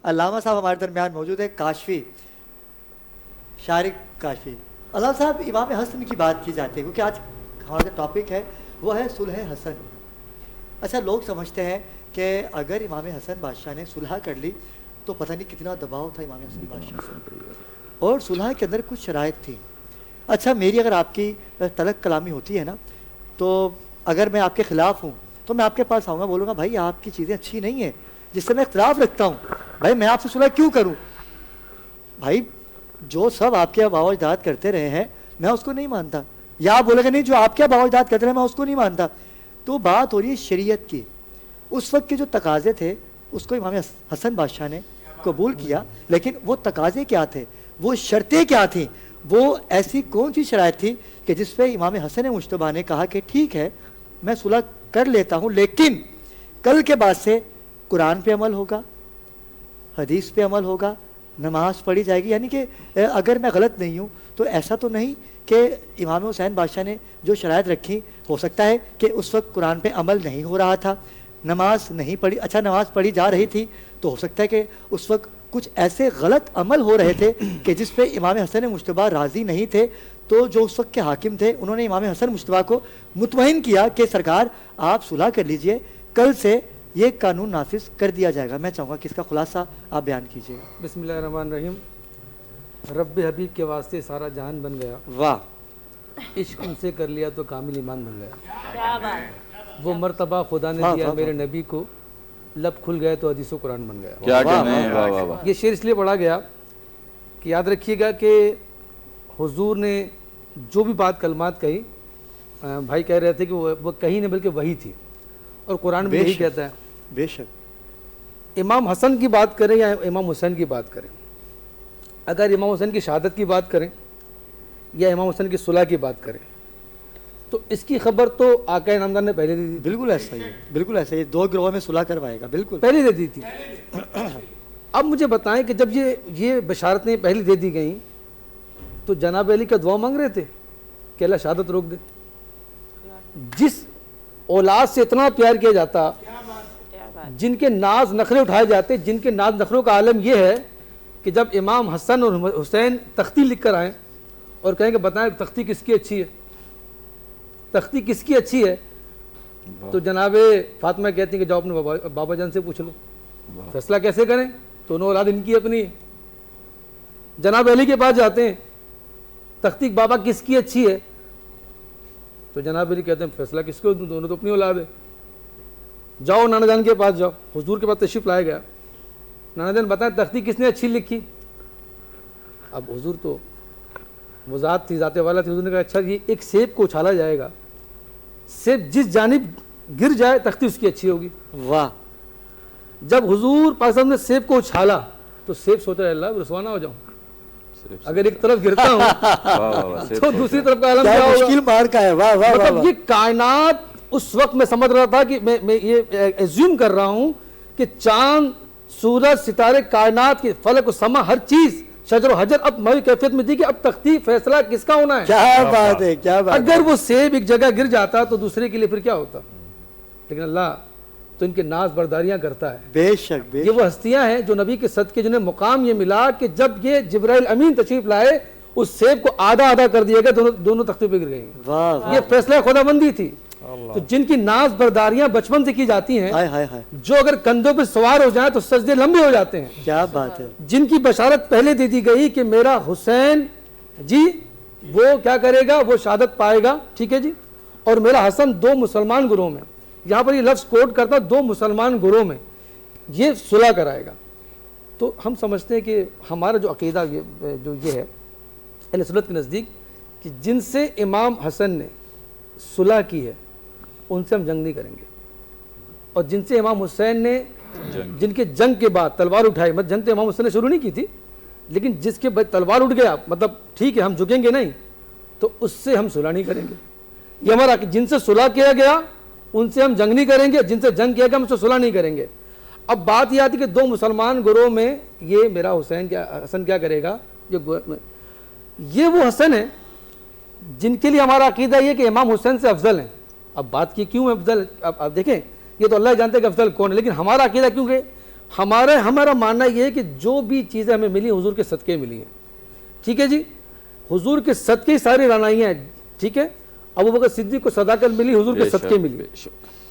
علامہ صاحب ہمارے درمیان موجود ہے، کاشفی، شارق کاشفی۔ علامہ صاحب، امام حسن کی بات کی جاتی ہے کیونکہ آج ہمارا جو ٹاپک ہے وہ ہے صلح حسن۔ اچھا، لوگ سمجھتے ہیں کہ اگر امام حسن بادشاہ نے صلح کر لی تو پتہ نہیں کتنا دباؤ تھا امام حسن بادشاہ سے، اور صلح کے اندر کچھ شرائط تھی۔ اچھا، میری اگر آپ کی تلق کلامی ہوتی ہے نا، تو اگر میں آپ کے خلاف ہوں تو میں آپ کے پاس آؤں گا، بولوں گا بھائی آپ کی چیزیں اچھی نہیں ہیں جس سے میں اختلاف رکھتا ہوں، بھائی میں آپ سے صلح کیوں کروں؟ بھائی جو سب آپ کے آباء و اجداد کرتے رہے ہیں میں اس کو نہیں مانتا، یا آپ بولے گا نہیں جو آپ کے آباء و اجداد کرتے رہے میں اس کو نہیں مانتا۔ تو بات ہو رہی ہے شریعت کی۔ اس وقت کے جو تقاضے تھے اس کو امام حسن بادشاہ نے قبول کیا، لیکن وہ تقاضے کیا تھے، وہ شرطیں کیا تھیں، وہ ایسی کون سی شرائط تھی کہ جس پہ امام حسن مجتبیٰ نے کہا کہ ٹھیک ہے میں صلح کر لیتا ہوں، لیکن کل کے بعد سے قرآن پہ عمل ہوگا، حدیث پہ عمل ہوگا، نماز پڑھی جائے گی۔ یعنی کہ اگر میں غلط نہیں ہوں تو ایسا تو نہیں کہ امام حسین بادشاہ نے جو شرائط رکھی، ہو سکتا ہے کہ اس وقت قرآن پہ عمل نہیں ہو رہا تھا، نماز نہیں پڑھی، اچھا نماز پڑھی جا رہی تھی تو ہو سکتا ہے کہ اس وقت کچھ ایسے غلط عمل ہو رہے تھے کہ جس پہ امام حسن مجتبیٰ راضی نہیں تھے، تو جو اس وقت کے حاکم تھے انہوں نے امام حسن مجتبیٰ کو مطمئن کیا کہ سرکار آپ صلح کر لیجئے، کل سے یہ قانون نافذ کر دیا جائے گا۔ میں چاہوں گا کہ اس کا خلاصہ آپ بیان کیجیے گا۔ بسم اللہ الرحمن الرحیم۔ رب حبیب کے واسطے سارا جہان بن گیا، واہ، عشق ان سے کر لیا تو کامل ایمان بن گیا، وہ مرتبہ خدا نے دیا میرے نبی کو، لب کھل گئے تو حدیث و قرآن بن گیا۔ کیا کہنا ہے، واہ واہ واہ۔ یہ شعر اس لیے پڑھا گیا کہ یاد رکھیے گا کہ حضور نے جو بھی بات کلمات کہی، بھائی کہہ رہے تھے کہ وہ کہیں نہیں بلکہ وہی تھی، اور قرآن بھی یہی کہتا ہے۔ بے شک۔ امام حسن کی بات کریں یا امام حسین کی بات کریں، اگر امام حسین کی شہادت کی بات کریں یا امام حسین کی صلح کی بات کریں تو اس کی خبر تو آقا نامدار نے پہلے دے دی، بالکل ایسا ہی ہے، بالکل ایسا ہی، دو گروہ میں صلح کروائے گا، بالکل پہلے دے دی تھی۔ اب مجھے بتائیں کہ جب یہ بشارتیں پہلے دے دی گئیں تو جناب علی کا دعا مانگ رہے تھے کہ اللہ شہادت روک دے؟ جس اولاد سے اتنا پیار کیا جاتا، جن کے ناز نخرے اٹھائے جاتے، جن کے ناز نخروں کا عالم یہ ہے کہ جب امام حسن اور حسین تختی لکھ کر آئیں اور کہیں کہ بتائیں تختی کس کی اچھی ہے، تختی کس کی اچھی ہے، تو جناب فاطمہ کہتی ہیں کہ جاؤ اپنے بابا جان سے پوچھ لو، فیصلہ کیسے کریں، دونوں اولاد ان کی اپنی ہے۔ جناب علی کے پاس جاتے ہیں، تختی بابا کس کی اچھی ہے، تو جناب علی کہتے ہیں فیصلہ کس کو، دونوں تو اپنی اولاد ہے۔ جاؤ نانا جان کے پاس جاؤ، حضور کے پاس تشریف لایا گیا، نانا جان بتائیں تختی کس نے اچھی لکھی؟ اب حضور تو وہ ذات تھی، ذات والا تھی، حضور نے کہا اچھا یہ ایک سیب کو اچھالا جائے گا، سیب جس جانب گر جائے تختی اس کی اچھی ہوگی۔ واہ، جب حضور پاک صاحب نے سیب کو اچھالا تو سیب سوچ رہا اللہ رسوا نہ ہو جاؤں، اگر ایک طرف گرتا ہوں تو دوسری طرف کا عالم کیا ہوگا؟ مشکل مار کا ہے، واہ واہ مطلب یہ کائنات اس وقت میں سمجھ رہا تھا کہ میں یہ ایزیوم کر رہا ہوں کہ چاند، سورج، ستارے، کائنات کی فلک و سما، ہر چیز، شجر و حجر اب میری کیفیت میں تھی کہ اب تختی فیصلہ کس کا ہونا ہے۔ کیا بات ہے، کیا بات ہے۔ اگر وہ سیب ایک جگہ گر جاتا تو دوسرے کے لیے پھر کیا ہوتا، لیکن اللہ تو ان کے ناز برداریاں کرتا ہے۔ بے شک، بے یہ وہ ہستیاں ہیں جو نبی کے صدقے جنہیں مقام یہ ملا کہ جب یہ جبرائیل امین تشریف لائے اس سیب کو آدھا آدھا کر دیا گیا، دونوں تختے پہ گر گئے۔ واہ، یہ فیصلہ خدا بندی تھی۔ تو جن کی ناز برداریاں بچپن سے کی جاتی ہیں، ہائے ہائے ہائے، جو اگر کندھوں پہ سوار ہو جائیں تو سجدے لمبے ہو جاتے ہیں، کیا بات ہے۔ جن کی بشارت پہلے دے دی گئی کہ میرا حسین جی وہ کیا کرے گا، وہ شہادت پائے گا، ٹھیک ہے جی، اور میرا حسن دو مسلمان گروہ میں، یہاں پر یہ لفظ کوٹ کرتا دو مسلمان گروہ میں یہ صلح کرائے گا۔ تو ہم سمجھتے ہیں کہ ہمارا جو عقیدہ جو یہ ہے اہل سنت کے نزدیک کہ جن سے امام حسن نے صلح کی ہے ان سے ہم جنگ نہیں کریں گے، اور جن سے امام حسین نے جن کے جنگ کے بعد تلوار اٹھائی، مطلب جنگ تو امام حسین نے شروع نہیں کی تھی، لیکن جس کے بعد تلوار اٹھ گیا مطلب ٹھیک ہے ہم جھکیں گے نہیں، تو اس سے ہم صلح نہیں کریں گے۔ یہ ہمارا جن سے صلح کیا گیا ان سے ہم جنگ نہیں کریں گے، جن سے جنگ کیا گیا ہم سے صلح نہیں کریں گے۔ اب بات یہ آتی کہ دو مسلمان گروہ میں یہ میرا حسن کیا کرے گا، یہ وہ حسن ہے جن کے لیے ہمارا عقیدہ یہ کہ امام حسین سے افضل ہیں۔ اب بات کی کیوں افضل، اب دیکھیں یہ تو اللہ جانتے ہیں کہ افضل کون ہے، لیکن ہمارا عقیدہ کیونکہ ہمارا ماننا یہ ہے کہ جو بھی چیزیں ہمیں ملی حضور کے صدقے ملی ہیں. ٹھیک ہے جی, حضور کے صدقے ساری رانائیاں ہیں. ٹھیک ہے, ابو بکر صدیق کو صداقت ملی, حضور کے صدقے ملی.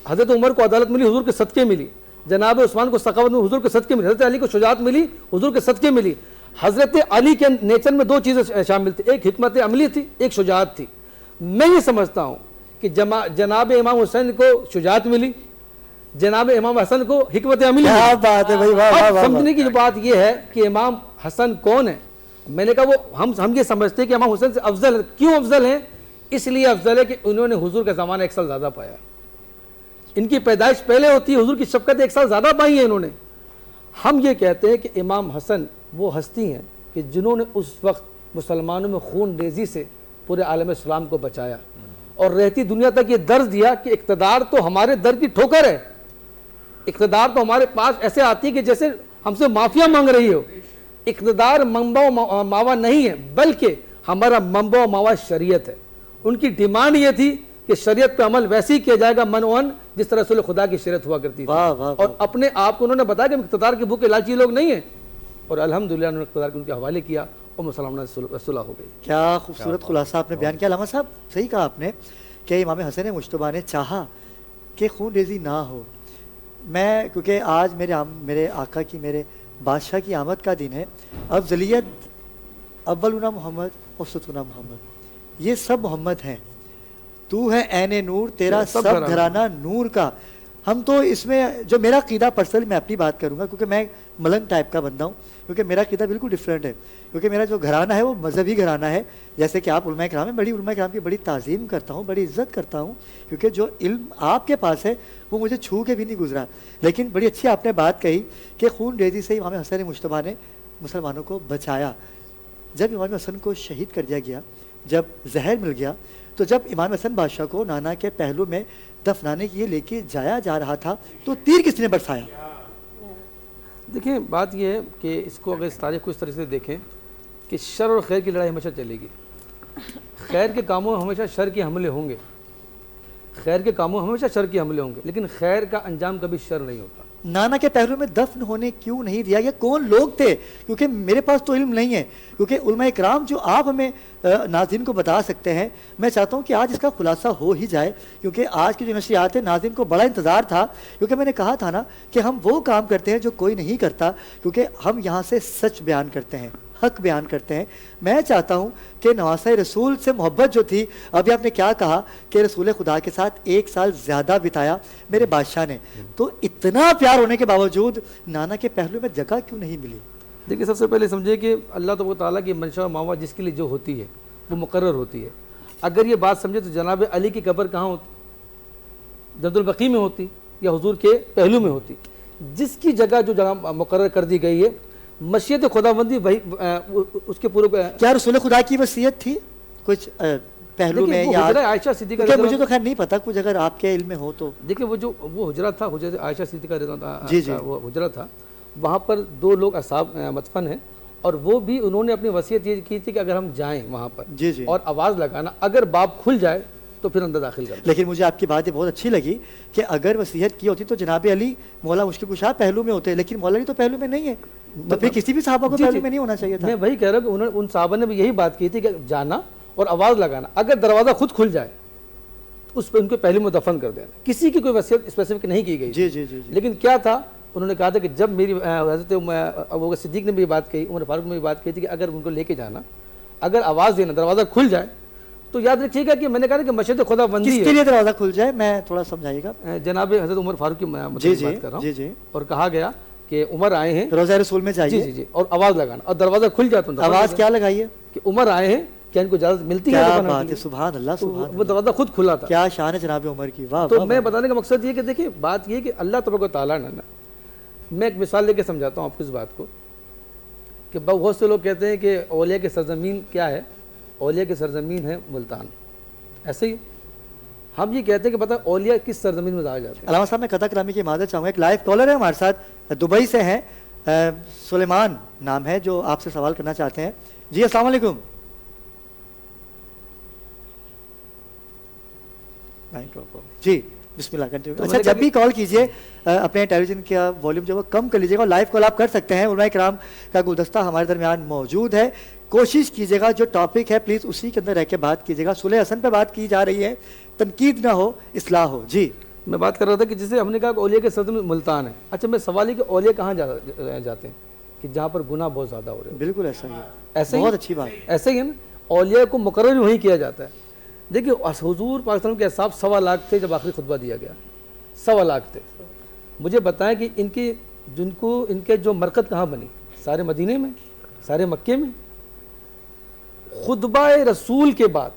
حضرت عمر کو عدالت ملی, حضور کے صدقے ملی. جناب عثمان کو سخاوت ملی, حضور کے صدقے ملی. حضرت علی کو شجاعت ملی, حضور کے صدقے ملی. حضرت علی کے نیچر میں دو چیزیں شامل تھی, ایک حکمت عملی تھی, ایک شجاعت تھی. میں یہ سمجھتا ہوں کہ جناب امام حسین کو شجاعت ملی, جناب امام حسن کو حکمت عملی. کیا بات ہے بھائی, واہ واہ واہ. سمجھنے کی جو بات یہ ہے کہ امام حسن کون ہے, میں نے کہا وہ ہم یہ سمجھتے ہیں کہ امام حسین سے افضل ہے. کیوں افضل ہیں؟ اس لیے افضل ہے کہ انہوں نے حضور کا زمانہ 1 سال زیادہ پایا. ان کی پیدائش پہلے ہوتی ہے, حضور کی شفقت 1 سال زیادہ پائی ہے انہوں نے. ہم یہ کہتے ہیں کہ امام حسن وہ ہستی ہیں کہ جنہوں نے اس وقت مسلمانوں میں خون ریزی سے پورے عالم اسلام کو بچایا اور رہتی دنیا تک یہ درس دیا کہ اقتدار تو ہمارے در کی ٹھوکر ہے, اقتدار تو ہمارے پاس ایسے آتی ہے کہ جیسے ہم سے معافیا مانگ رہی ہو. اقتدار منبع و ماوا نہیں ہے, بلکہ ہمارا منبع و ماوا شریعت ہے. ان کی ڈیمانڈ یہ تھی کہ شریعت پہ عمل ویسے ہی کیا جائے گا منعن جس طرح رسول خدا کی شریعت ہوا کرتی تھی. اور اپنے آپ کو انہوں نے بتایا کہ ہم اقتدار کے بھوکے لالچی لوگ نہیں ہیں, اور الحمدللہ انہوں نے اقتدار کے ان کے حوالے کیا اور مسلمانوں نے صلح ہو گئی. کیا خوبصورت خلاصہ آپ نے بیان کیا علامہ صاحب. صحیح کہا آپ نے کہ امام حسن مجتبیٰ نے چاہا کہ خون ریزی نہ ہو. میں کیونکہ آج میرے آقا کی, میرے بادشاہ کی آمد کا دن ہے. افضلیت اولنا محمد وسطنا محمد, یہ سب محمد ہیں. تو ہے عین نور, تیرا سب گھرانہ نور کا. ہم تو اس میں جو میرا عقیدہ پرسنل, میں اپنی بات کروں گا کیونکہ میں ملنگ ٹائپ کا بندہ ہوں, کیونکہ میرا عقیدہ بالکل ڈفرینٹ ہے. کیونکہ میرا جو گھرانہ ہے وہ مذہبی گھرانہ ہے. جیسے کہ آپ علماء کرام ہیں, بڑی علماء کرام کی بڑی تعظیم کرتا ہوں, بڑی عزت کرتا ہوں, کیونکہ جو علم آپ کے پاس ہے وہ مجھے چھو کے بھی نہیں گزرا. لیکن بڑی اچھی آپ نے بات کہی کہ خون ریزی سے امام حسن مجتبیٰ نے مسلمانوں کو بچایا. جب امام حسن کو شہید کر دیا گیا, جب زہر مل گیا, تو جب امام حسن بادشاہ کو نانا کے پہلو میں دفنانے کے لیے لے کے جایا جا رہا تھا تو تیر کس نے برسایا؟ دیکھیں بات یہ ہے کہ اس کو اگر اس تاریخ کو اس طرح سے دیکھیں کہ شر اور خیر کی لڑائی ہمیشہ چلے گی. خیر کے کاموں میں ہمیشہ شر کے حملے ہوں گے, خیر کے کاموں میں ہمیشہ شر کے حملے ہوں گے, لیکن خیر کا انجام کبھی شر نہیں ہوتا. نانا کے پہلو میں دفن ہونے کیوں نہیں دیا گیا؟ کون لوگ تھے؟ کیونکہ میرے پاس تو علم نہیں ہے, کیونکہ علماء اکرام جو آپ ہمیں ناظرین کو بتا سکتے ہیں, میں چاہتا ہوں کہ آج اس کا خلاصہ ہو ہی جائے, کیونکہ آج کی جو نشریات ہیں ناظرین کو بڑا انتظار تھا. کیونکہ میں نے کہا تھا نا کہ ہم وہ کام کرتے ہیں جو کوئی نہیں کرتا, کیونکہ ہم یہاں سے سچ بیان کرتے ہیں, حق بیان کرتے ہیں. میں چاہتا ہوں کہ نواسہ رسول سے محبت جو تھی, ابھی آپ نے کیا کہا کہ رسول خدا کے ساتھ 1 سال زیادہ بتایا میرے بادشاہ نے, تو اتنا پیار ہونے کے باوجود نانا کے پہلو میں جگہ کیوں نہیں ملی؟ دیکھیے سب سے پہلے سمجھے کہ اللہ تبارک و تعالیٰ کی منشا و ماوا جس کے لیے جو ہوتی ہے وہ مقرر ہوتی ہے. اگر یہ بات سمجھے تو جناب علی کی قبر کہاں ہوتی؟ جنت البقیع میں ہوتی یا حضور کے پہلو میں ہوتی. جس کی جگہ جو جگہ مقرر کر دی گئی ہے مشیت خداوندی وہی اس کے پورے. کیا رسول خدا کی وصیت تھی کچھ پہلو میں یا عائشہ صدیقہ؟ مجھے تو خیر نہیں پتا, کچھ اگر آپ کے علم میں ہو تو. دیکھیں وہ حجرہ تھا, حجرہ عائشہ صدیقہ جی جی وہ حجرہ تھا, وہاں پر 2 لوگ اصحاب مدفن ہیں, اور وہ بھی انہوں نے اپنی وصیت یہ کی تھی کہ اگر ہم جائیں وہاں پر جی جی اور آواز لگانا, اگر باب کھل جائے تو پھر اندر داخل کرنا. لیکن مجھے آپ کی بات یہ بہت اچھی لگی کہ اگر وصیت کی ہوتی تو جناب علی مولا مشکل کشا پہلو میں ہوتے, لیکن مولا علی تو پہلو میں نہیں ہے, تو پھر کسی بھی صحابہ کو پہلو میں نہیں ہونا چاہیے تھا. میں وہی کہہ رہا ہوں کہ ان صحابہ نے بھی یہی بات کی تھی کہ جانا اور آواز لگانا, اگر دروازہ خود کھل جائے اس پہ ان کو پہلے میں دفن کر دینا. کسی کی کوئی وصیت اسپیسیفک نہیں کی گئی. جی جی جی. لیکن کیا تھا, انہوں نے کہا تھا کہ جب میری حضرت ابو بکر صدیق نے بھی بات کہی, عمر فاروق نے بھی بات کی تھی کہ اگر ان کو لے کے جانا, اگر آواز دینا, دروازہ کھل جائے, تو یاد رکھیے گا کہ میں نے کہا کہ مشیت خداوندی کس کے لیے دروازہ کھل جائے, میں تھوڑا سمجھائیے گا. جناب حضرت عمر فاروق کی بات کر رہا ہوں, اور کہا گیا کہ عمر آئے ہیں, روضہ رسول میں جائیے, جی جی, اور آواز لگانا, اور دروازہ کھل جاتا ہے. آواز کیا لگائیے کہ عمر آئے ہیں, کیا ان کو اجازت ملتی ہے؟ کیا بات ہے, سبحان اللہ سبحان اللہ. وہ دروازہ خود کھلا تھا. کیا شان ہے جناب عمر کی. واہ. تو میں بتانے کا مقصد یہ کہ دیکھیں بات یہ کہ اللہ تبارک و تعالیٰ نے, میں ایک مثال لے کے سمجھاتا ہوں آپ کو اس بات کو, کہ بہت سے لوگ کہتے ہیں کہ اولیاء کی سرزمین کیا ہے, اولیاء کی سرزمین ہے ملتان. ایسے ہی ہم یہ کہتے ہیں کہ پتہ اولیاء کس سرزمین میں جایا جاتے ہیں. علامہ صاحب میں قطع کلامی کی معذرت چاہوں گا, ایک لائیو کالر ہے ہمارے ساتھ, دبئی سے ہیں, سلیمان نام ہے, جو آپ سے سوال کرنا چاہتے ہیں. جی السلام علیکم. جی بسم اللہ کنٹینیو. تو اچھا میں نے جب کہا بھی کال کیجیے اپنے ٹیلی ویژن کا والیوم جو وہ کم کر لیجیے گا, اور لائیو کال آپ کر سکتے ہیں. علماء کرام کا گلدستہ ہمارے درمیان موجود ہے. کوشش کیجیے گا جو ٹاپک ہے پلیز اسی کے اندر رہ کے بات کیجیے گا. صلح حسن پہ بات کی جا رہی ہے, تنقید نہ ہو, اصلاح ہو. جی میں بات کر رہا تھا کہ جسے ہم نے کہا کہ اولیاء کے صدر میں ملتان ہے. اچھا میں سوال ہی کہ اولیاء کہاں جاتے ہیں کہ جہاں پر گناہ بہت زیادہ ہو رہے ہیں. بالکل ایسا ہی ہے, ایسے ہی بہت اچھی بات. ایسے ہی ہے نا, اولیاء کو مقرر بھی وہیں کیا جاتا ہے. دیکھیے حضور پاک صلی اللہ علیہ وسلم کے اصحاب 1.25 لاکھ تھے جب آخری خطبہ دیا گیا, 1.25 لاکھ تھے. مجھے بتائیں کہ ان کے جو مرکز کہاں بنی, سارے مدینے میں, سارے مکے میں. خطبہ رسول کے بعد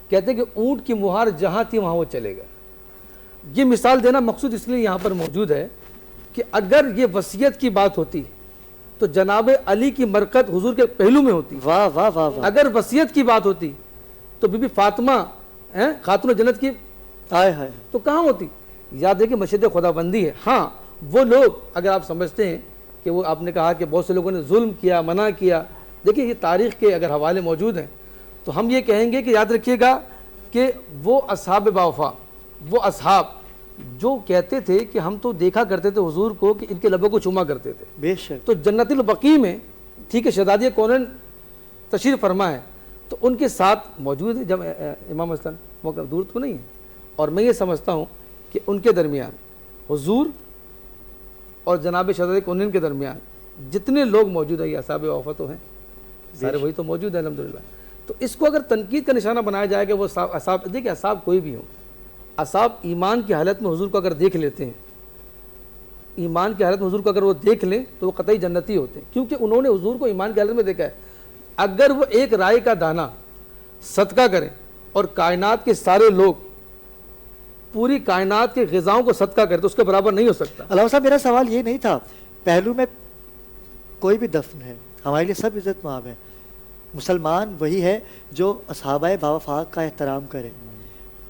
کہتے ہیں کہ اونٹ کی مہار جہاں تھی وہاں وہ چلے گئے. یہ مثال دینا مقصود اس لیے یہاں پر موجود ہے کہ اگر یہ وصیت کی بات ہوتی تو جناب علی کی مرکز حضور کے پہلو میں ہوتی. واہ واہ واہ واہ. اگر وصیت کی بات ہوتی تو بی بی فاطمہ خاتون جنت کی ہائے ہائے. تو کہاں ہوتی. یاد ہے کہ مشہد خدا بندی ہے. ہاں وہ لوگ اگر آپ سمجھتے ہیں کہ وہ آپ نے کہا کہ بہت سے لوگوں نے ظلم کیا, منع کیا, دیکھیں یہ تاریخ کے اگر حوالے موجود ہیں تو ہم یہ کہیں گے کہ یاد رکھیے گا کہ وہ اصحاب باوفا, وہ اصحاب جو کہتے تھے کہ ہم تو دیکھا کرتے تھے حضور کو کہ ان کے لبوں کو چوما کرتے تھے, بے شک. تو جنت البقیع میں ٹھیک ہے شہزادی کونین تشریف فرما ہے تو ان کے ساتھ موجود ہے جب امام حسن, موقع دور تو نہیں ہے. اور میں یہ سمجھتا ہوں کہ ان کے درمیان حضور اور جناب شہزادی کونین کے درمیان جتنے لوگ موجود ہیں یہ اصحاب وفا تو ہیں, سارے وہی تو موجود ہیں الحمدللہ. تو اس کو اگر تنقید کا نشانہ بنایا جائے کہ وہ اصحاب, دیکھیں اصحاب کوئی بھی ہوں, اصحاب ایمان کی حالت میں حضور کو اگر دیکھ لیتے ہیں, ایمان کی حالت میں حضور کو اگر وہ دیکھ لیں تو وہ قطعی جنتی ہوتے ہیں, کیونکہ انہوں نے حضور کو ایمان کی حالت میں دیکھا ہے. اگر وہ ایک رائے کا دانہ صدقہ کریں اور کائنات کے سارے لوگ پوری کائنات کے غذاؤں کو صدقہ کریں تو اس کے برابر نہیں ہو سکتا. علامہ صاحب میرا سوال یہ نہیں تھا, پہلو میں کوئی بھی دفن ہے ہمارے لیے سب عزت مآب ہے. مسلمان وہی ہے جو اصحابہ باوفا کا احترام کرے,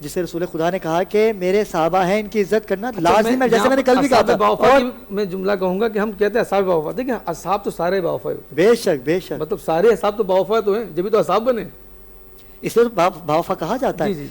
جسے رسول خدا نے کہا کہ میرے صحابہ ہیں ان کی عزت کرنا لازم ہے, جیسے میں نے کل بھی کہا تھا. اور میں جملہ کہوں گا کہ ہم کہتے ہیں اصحاب باوفا, دیکھیں اصحاب تو سارے باوفا ہوتے ہیں, بے شک بے شک, مطلب سارے اصحاب تو باوفا تو ہیں, جبھی تو اصحاب بنے. اس لیے باوفا کہا جاتا ہے.